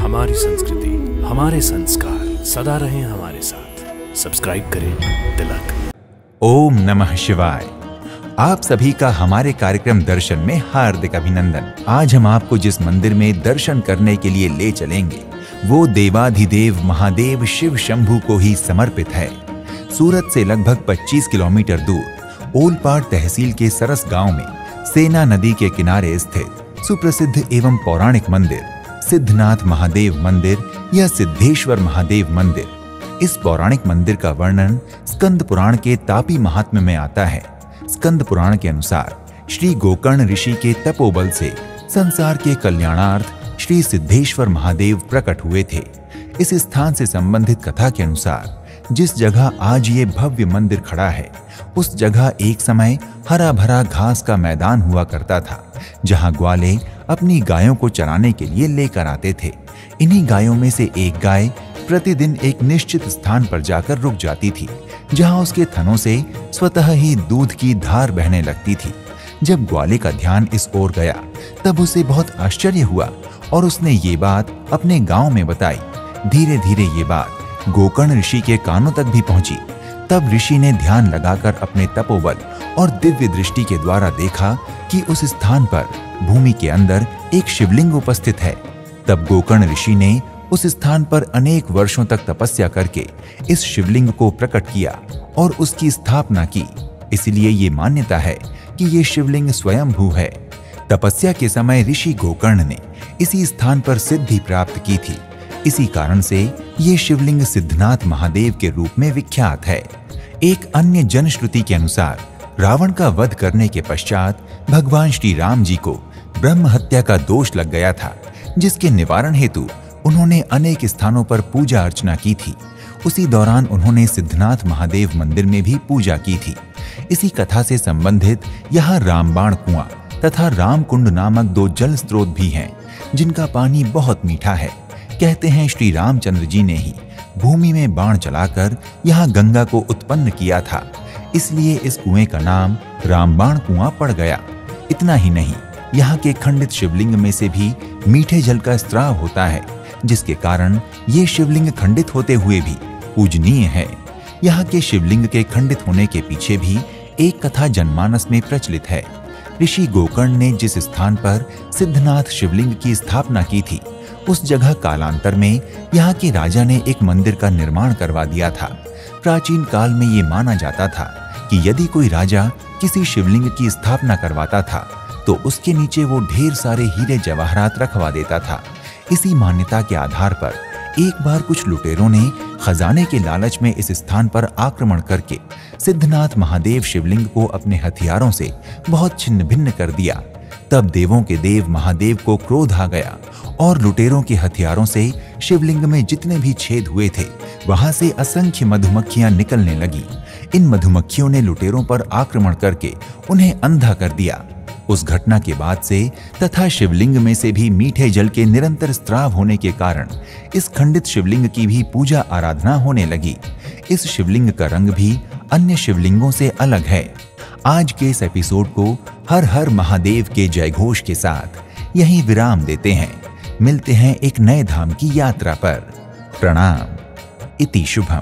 हमारी संस्कृति, हमारे संस्कार सदा रहें हमारे साथ। सब्सक्राइब करें तिलक। ओम नमः शिवाय। आप सभी का हमारे कार्यक्रम दर्शन में हार्दिक अभिनंदन। आज हम आपको जिस मंदिर में दर्शन करने के लिए ले चलेंगे वो देवाधिदेव महादेव शिव शंभू को ही समर्पित है। सूरत से लगभग 25 किलोमीटर दूर ओलपाड़ तहसील के सरस गांव में सेना नदी के किनारे स्थित सुप्रसिद्ध एवं पौराणिक मंदिर सिद्धनाथ महादेव मंदिर या सिद्धेश्वर महादेव मंदिर। इस पौराणिक मंदिर का वर्णन स्कंद पुराण के तापी महात्म्य में आता है। स्कंद पुराण के अनुसार श्री गोकर्ण ऋषि के तपोबल से संसार के कल्याणार्थ श्री सिद्धेश्वर महादेव प्रकट हुए थे। इस स्थान से संबंधित कथा के अनुसार जिस जगह आज ये भव्य मंदिर खड़ा है उस जगह एक समय हरा भरा घास का मैदान हुआ करता था, जहां ग्वाले अपनी गायों को चराने के लिए लेकर आते थे। इन्हीं गायों में से एक गाय प्रतिदिन एक निश्चित स्थान पर जाकर रुक जाती थी, जहां उसके थनों से स्वतः ही दूध की धार बहने लगती थी। जब ग्वाले का ध्यान इस ओर गया तब उसे बहुत आश्चर्य हुआ और उसने ये बात अपने गांव में बताई। धीरे धीरे ये बात गोकर्ण ऋषि के कानों तक भी पहुंची। तब ऋषि ने ध्यान लगाकर अपने तपोबल और दिव्य दृष्टि के द्वारा देखा कि उस स्थान पर भूमि के अंदर एक शिवलिंग उपस्थित है। तब गोकर्ण ऋषि ने उस स्थान पर अनेक वर्षों तक तपस्या करके इस शिवलिंग को प्रकट किया और उसकी स्थापना की। इसलिए ये मान्यता है कि ये शिवलिंग स्वयंभू है। तपस्या के समय ऋषि गोकर्ण ने इसी स्थान पर सिद्धि प्राप्त की थी। इसी कारण से ये शिवलिंग सिद्धनाथ महादेव के रूप में विख्यात है। एक अन्य जनश्रुति के अनुसार रावण का वध करने के पश्चात भगवान श्री राम जी को ब्रह्म हत्या का दोष लग गया था, जिसके निवारण हेतु उन्होंने अनेक स्थानों पर पूजा अर्चना की थी। उसी दौरान उन्होंने सिद्धनाथ महादेव मंदिर में भी पूजा की थी। इसी कथा से संबंधित यहाँ रामबाण कुआं तथा रामकुंड नामक 2 जल स्रोत भी हैं, जिनका पानी बहुत मीठा है। कहते हैं श्री रामचंद्र जी ने ही भूमि में बाण चलाकर यहाँ गंगा को उत्पन्न किया था, इसलिए इस कुएं का नाम रामबाण कुआं पड़ गया। इतना ही नहीं, यहाँ के खंडित शिवलिंग में से भी मीठे जल का स्राव होता है, जिसके कारण ये शिवलिंग खंडित होते हुए भी पूजनीय है। यहाँ के शिवलिंग के खंडित होने के पीछे भी एक कथा जनमानस में प्रचलित है। ऋषि गोकर्ण ने जिस स्थान पर सिद्धनाथ शिवलिंग की स्थापना की थी उस जगह कालांतर में यहाँ के राजा ने एक मंदिर का निर्माण करवा दिया था। प्राचीन काल में ये माना जाता था कि यदि कोई राजा किसी शिवलिंग की स्थापना करवाता था तो उसके नीचे वो ढेर सारे हीरे जवाहरात रखवा देता था। इसी मान्यता के आधार पर एक बार कुछ लुटेरों ने खजाने के लालच में इस स्थान पर आक्रमण करके सिद्धनाथ महादेव शिवलिंग को अपने हथियारों से बहुत छिन्न भिन्न कर दिया। तब देवों के देव महादेव को क्रोध आ गया और लुटेरों के हथियारों से शिवलिंग में जितने भी छेद हुए थे वहां से असंख्य मधुमक्खियां निकलने लगी। इन मधुमक्खियों ने लुटेरों पर आक्रमण करके उन्हें अंधा कर दिया। उस घटना के बाद से तथा शिवलिंग में से भी मीठे जल के निरंतर स्राव होने के कारण इस खंडित शिवलिंग की भी पूजा आराधना होने लगी। इस शिवलिंग का रंग भी अन्य शिवलिंगों से अलग है। आज के इस एपिसोड को हर हर महादेव के जयघोष के साथ यहीं विराम देते हैं। मिलते हैं एक नए धाम की यात्रा पर। प्रणाम। इति शुभम।